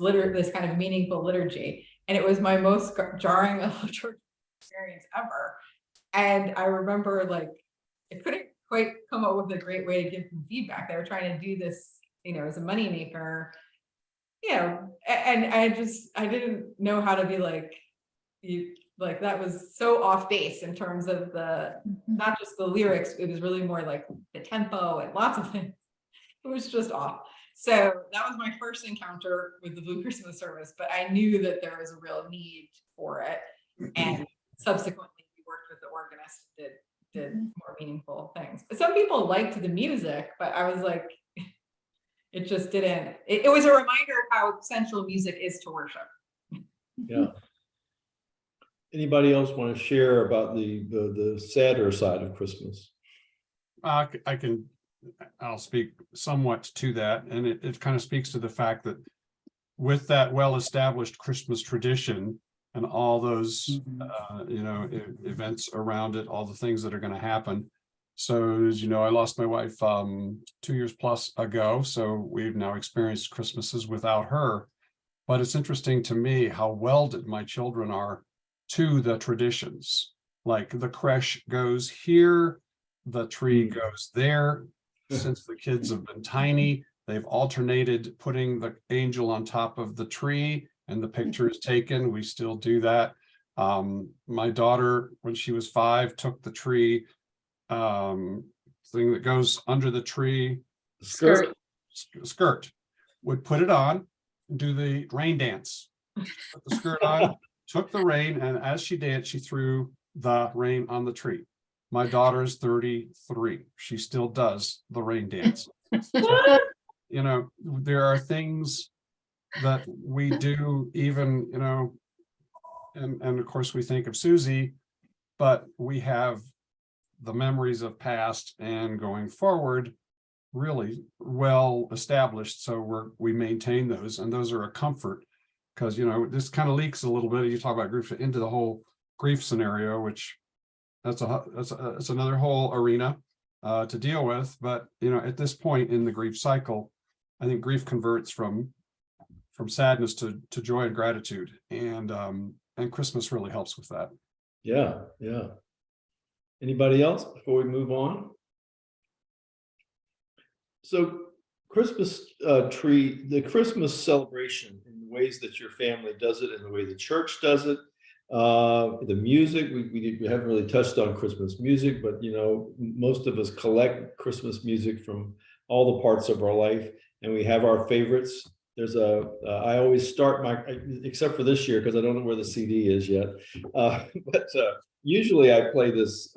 Speaker 2: kind of meaningful liturgy. And it was my most jarring church experience ever. And I remember I couldn't quite come up with a great way to give them feedback. They were trying to do this, as a moneymaker, and I didn't know how to be that was so off base in terms of not just the lyrics, it was really more like the tempo and lots of things. It was just off. So that was my first encounter with the Blue Christmas service, but I knew that there was a real need for it. And subsequently we worked with the organist and did more meaningful things. But some people liked the music, but I was like, it just didn't, it was a reminder of how essential music is to worship.
Speaker 1: Yeah. Anybody else want to share about the sadder side of Christmas?
Speaker 3: I'll speak somewhat to that, and it kind of speaks to the fact that with that well-established Christmas tradition and all those, events around it, all the things that are going to happen. So, as you know, I lost my wife 2 years plus ago, so we've now experienced Christmases without her. But it's interesting to me how welded my children are to the traditions. Like the creche goes here, the tree goes there. Since the kids have been tiny, they've alternated putting the angel on top of the tree and the picture is taken. We still do that. My daughter, when she was 5, took the tree thing that goes under the tree skirt, would put it on, do the rain dance, put the skirt on, took the rain, and as she danced, she threw the rain on the tree. My daughter is 33. She still does the rain dance. So, there are things that we do even, and of course we think of Susie, but we have the memories of past and going forward really well established. So we maintain those, and those are a comfort because, this kind of leaks a little bit. You talk about grief into the whole grief scenario, which that's another whole arena to deal with. But, at this point in the grief cycle, I think grief converts from sadness to joy and gratitude. And Christmas really helps with that.
Speaker 1: Yeah. Anybody else before we move on? So Christmas the Christmas celebration in the ways that your family does it and the way the church does it, the music, we haven't really touched on Christmas music, but most of us collect Christmas music from all the parts of our life, and we have our favorites. There's I always start except for this year because I don't know where the CD is yet, but usually I play this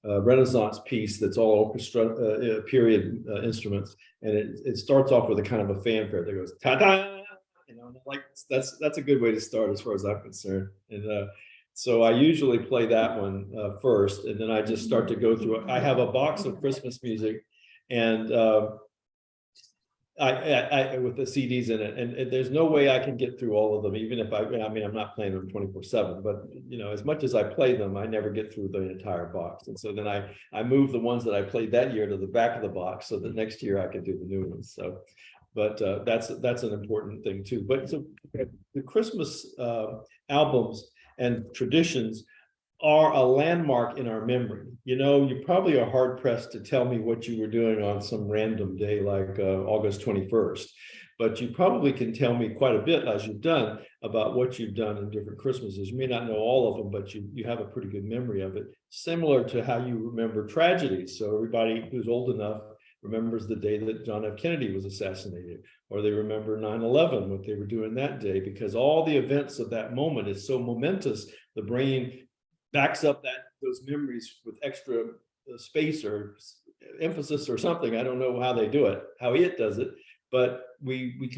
Speaker 1: Renaissance piece that's all orchestra period instruments, and it starts off with a kind of a fanfare that goes ta-da, like that's a good way to start as far as I'm concerned. And so I usually play that one first, and then I just start to go through it. I have a box of Christmas music, and I with the CDs in it, and there's no way I can get through all of them, even if I'm not playing them 24/7, but as much as I play them, I never get through the entire box. And so then I move the ones that I played that year to the back of the box so that next year I can do the new ones. So, but that's an important thing too. But so the Christmas albums and traditions are a landmark in our memory. You probably are hard pressed to tell me what you were doing on some random day like August 21st, but you probably can tell me quite a bit, as you've done, about what you've done in different Christmases. You may not know all of them, but you have a pretty good memory of it, similar to how you remember tragedies. So everybody who's old enough remembers the day that John F. Kennedy was assassinated, or they remember 9/11, what they were doing that day, because all the events of that moment is so momentous. The brain backs up those memories with extra space or emphasis or something. I don't know how they do it, how it does it, but we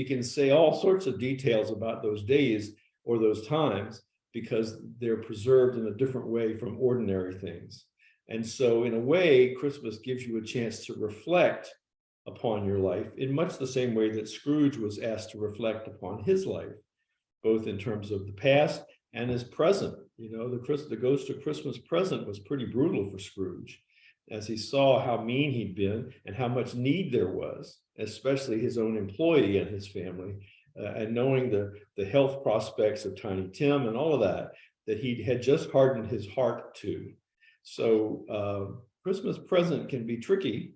Speaker 1: can say all sorts of details about those days or those times because they're preserved in a different way from ordinary things. And so in a way, Christmas gives you a chance to reflect upon your life in much the same way that Scrooge was asked to reflect upon his life, both in terms of the past and his present. The Ghost of Christmas Present was pretty brutal for Scrooge, as he saw how mean he'd been and how much need there was, especially his own employee and his family, and knowing the health prospects of Tiny Tim and all of that he had just hardened his heart to. So Christmas Present can be tricky.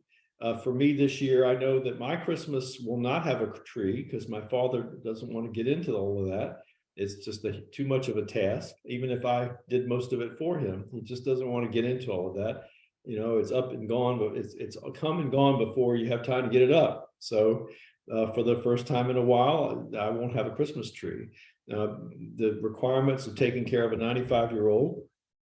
Speaker 1: For me this year, I know that my Christmas will not have a tree because my father doesn't want to get into all of that. It's just too much of a task. Even if I did most of it for him, he just doesn't want to get into all of that. It's up and gone, but it's come and gone before you have time to get it up. So for the first time in a while, I won't have a Christmas tree. The requirements of taking care of a 95-year-old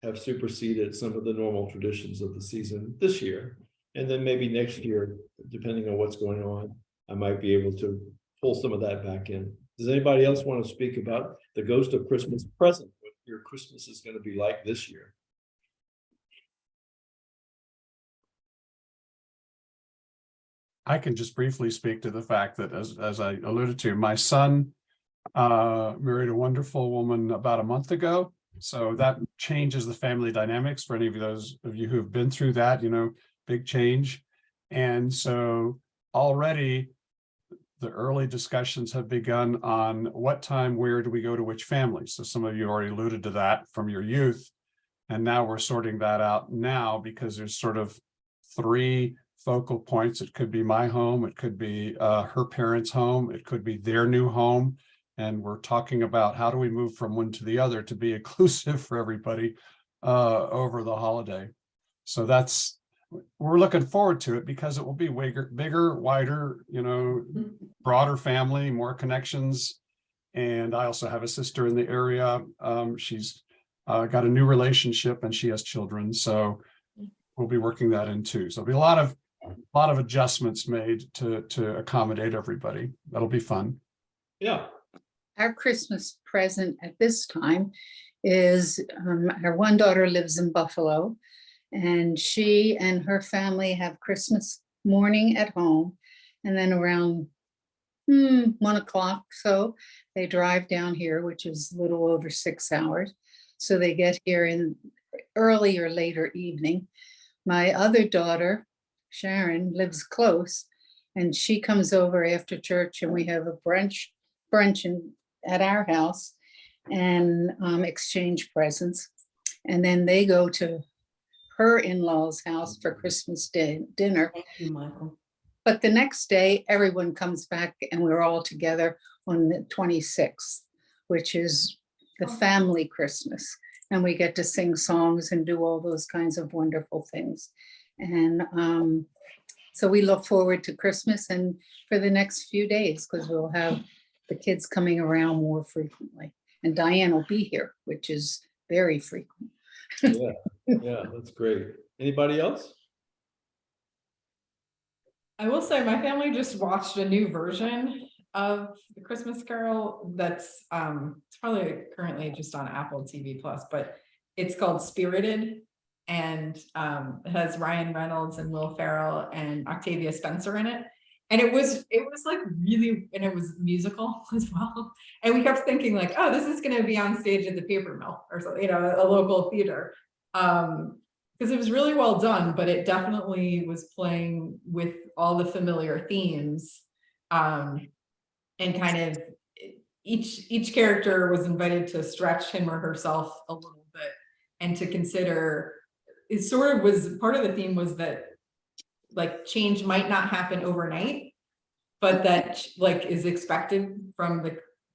Speaker 1: have superseded some of the normal traditions of the season this year. And then maybe next year, depending on what's going on, I might be able to pull some of that back in. Does anybody else want to speak about the Ghost of Christmas Present, what your Christmas is going to be like this year?
Speaker 3: I can just briefly speak to the fact that, as I alluded to, my son married a wonderful woman about a month ago. So that changes the family dynamics for any of those of you who've been through that, big change. And so already the early discussions have begun on what time, where do we go to which family? So some of you already alluded to that from your youth. And now we're sorting that out now because there's sort of 3 focal points. It could be my home, it could be her parents' home, it could be their new home. And we're talking about how do we move from one to the other to be inclusive for everybody over the holiday. So we're looking forward to it because it will be bigger, wider, broader family, more connections. And I also have a sister in the area. She's got a new relationship and she has children. So we'll be working that in too. So there'll be a lot of adjustments made to accommodate everybody. That'll be fun.
Speaker 1: Yeah.
Speaker 8: Our Christmas present at this time is our one daughter lives in Buffalo, and she and her family have Christmas morning at home. And then around 1 o'clock, so they drive down here, which is a little over 6 hours. So they get here in early or later evening. My other daughter, Sharon, lives close, and she comes over after church, and we have a brunch at our house and exchange presents. And then they go to her in-laws' house for Christmas dinner.
Speaker 5: Thank you, Michael.
Speaker 8: But the next day, everyone comes back and we're all together on the 26th, which is the family Christmas. And we get to sing songs and do all those kinds of wonderful things. And so we look forward to Christmas and for the next few days, because we'll have the kids coming around more frequently. And Diane will be here, which is very frequent.
Speaker 1: Yeah, that's great. Anybody else?
Speaker 2: I will say my family just watched a new version of the Christmas Carol that's it's probably currently just on Apple TV Plus, but it's called Spirited, and it has Ryan Reynolds and Will Ferrell and Octavia Spencer in it. And it was like really, and it was musical as well. And we kept thinking like, oh, this is going to be on stage at the Paper Mill or something, a local theater. Because it was really well done, but it definitely was playing with all the familiar themes. And kind of each character was invited to stretch him or herself a little bit and to consider, it sort of was part of the theme was that like change might not happen overnight, but that like is expected from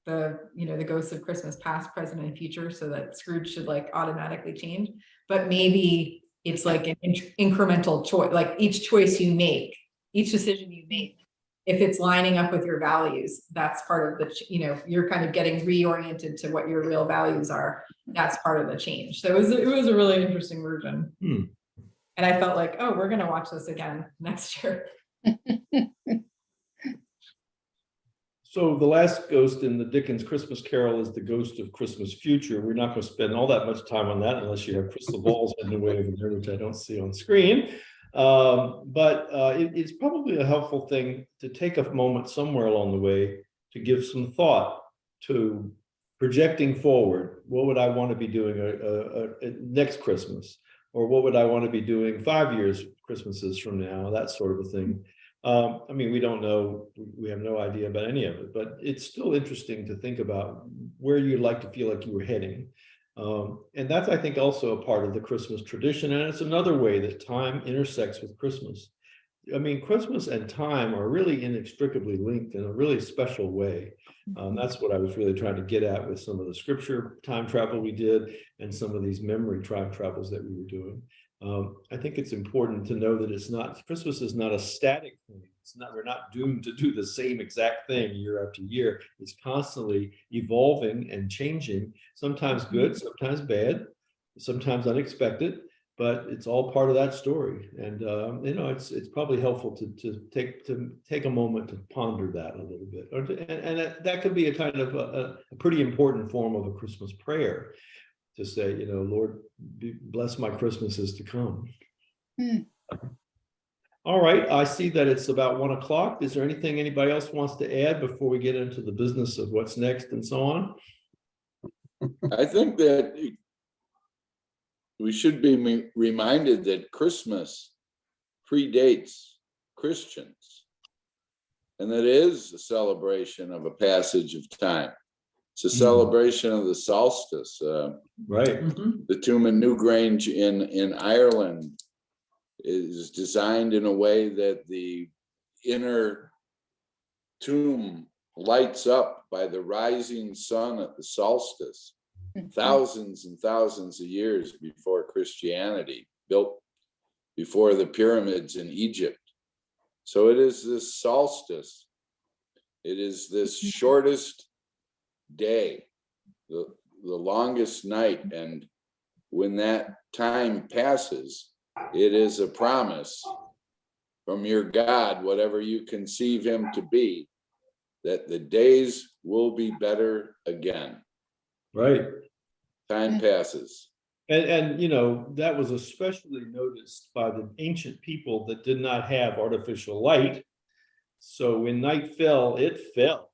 Speaker 2: the ghosts of Christmas past, present, and future, so that Scrooge should like automatically change. But maybe it's like an incremental choice, like each choice you make, each decision you make, if it's lining up with your values, that's part of the, you're kind of getting reoriented to what your real values are. That's part of the change. So it was a really interesting version. And I felt like, oh, we're going to watch this again next year.
Speaker 1: So the last ghost in the Dickens Christmas Carol is the ghost of Christmas future. We're not going to spend all that much time on that unless you have crystal balls hidden away over there, which I don't see on screen. But it's probably a helpful thing to take a moment somewhere along the way to give some thought to projecting forward. What would I want to be doing next Christmas? Or what would I want to be doing 5 years Christmases from now? That sort of a thing. I mean, we don't know, we have no idea about any of it, but it's still interesting to think about where you'd like to feel like you were heading. And that's, I think, also a part of the Christmas tradition. And it's another way that time intersects with Christmas. I mean, Christmas and time are really inextricably linked in a really special way. That's what I was really trying to get at with some of the scripture time travel we did and some of these memory time travels that we were doing. I think it's important to know that Christmas is not a static thing. We're not doomed to do the same exact thing year after year. It's constantly evolving and changing, sometimes good, sometimes bad, sometimes unexpected, but it's all part of that story. And it's probably helpful to take a moment to ponder that a little bit, and that could be a kind of a pretty important form of a Christmas prayer. to say, Lord, bless my Christmases to come.
Speaker 8: Hmm.
Speaker 1: All right, I see that it's about 1 o'clock. Is there anything anybody else wants to add before we get into the business of what's next and so on?
Speaker 6: I think that we should be reminded that Christmas predates Christians, and that it is a celebration of a passage of time. It's a celebration of the solstice.
Speaker 1: Right.
Speaker 6: The tomb in Newgrange in Ireland is designed in a way that the inner tomb lights up by the rising sun at the solstice, thousands and thousands of years before Christianity, built before the pyramids in Egypt. So it is this solstice. It is this shortest day, the longest night. And when that time passes, it is a promise from your God, whatever you conceive him to be, that the days will be better again.
Speaker 1: Right.
Speaker 6: Time passes.
Speaker 1: And that was especially noticed by the ancient people that did not have artificial light. So when night fell, it fell.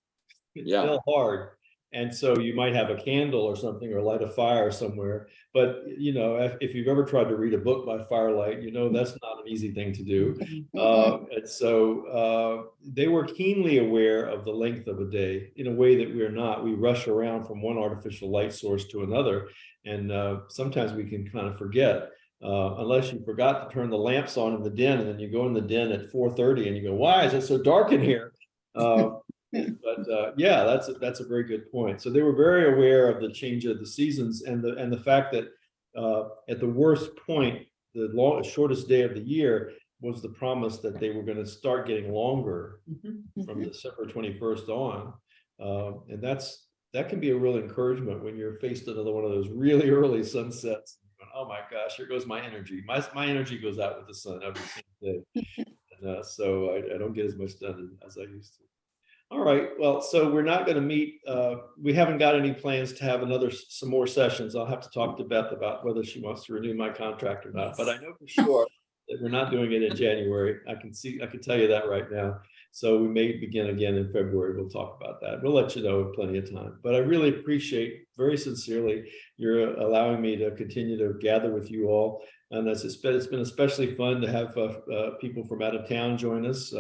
Speaker 1: It
Speaker 6: Yeah.
Speaker 1: fell hard. And so you might have a candle or something or light a fire somewhere. But, if you've ever tried to read a book by firelight, that's not an easy thing to do. And so they were keenly aware of the length of a day in a way that we're not. We rush around from one artificial light source to another. And sometimes we can kind of forget, unless you forgot to turn the lamps on in the den, and then you go in the den at 4:30 and you go, why is it so dark in here? But yeah, that's a very good point. So they were very aware of the change of the seasons and the fact that at the worst point, the shortest day of the year was the promise that they were going to start getting longer from December 21st on, and that can be a real encouragement when you're faced with another one of those really early sunsets. Oh my gosh, here goes my energy. My energy goes out with the sun every single day, and so I don't get as much done as I used to. All right, well, so we're not going to meet. We haven't got any plans to have some more sessions. I'll have to talk to Beth about whether she wants to renew my contract or not. But I know for sure that we're not doing it in January. I can tell you that right now. So we may begin again in February. We'll talk about that. We'll let you know in plenty of time. But I really appreciate very sincerely your allowing me to continue to gather with you all. And it's been especially fun to have people from out of town join us,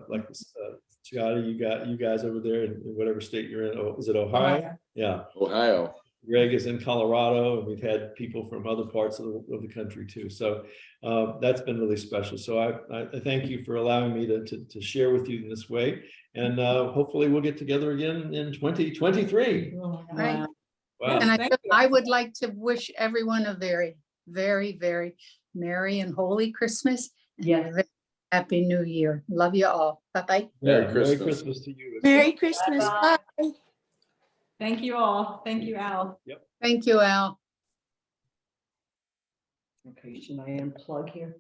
Speaker 1: like Scotty, you guys over there in whatever state you're in. Oh, is it Ohio?
Speaker 2: Ohio.
Speaker 1: Yeah.
Speaker 6: Ohio.
Speaker 1: Greg is in Colorado, and we've had people from other parts of the country too. So that's been really special. So I thank you for allowing me to share with you in this way. And hopefully we'll get together again in 2023.
Speaker 8: Right.
Speaker 1: Wow.
Speaker 8: And
Speaker 2: Thank you.
Speaker 8: I would like to wish everyone a very, very, very Merry and Holy Christmas. And a very Happy New Year. Love you all. Bye-bye.
Speaker 6: Merry
Speaker 1: Merry
Speaker 6: Christmas.
Speaker 1: Christmas to you.
Speaker 7: Merry Christmas.
Speaker 2: Bye.
Speaker 7: Bye.
Speaker 2: Thank you all. Thank you, Al.
Speaker 8: Thank you, Al.
Speaker 5: Okay, should I unplug here?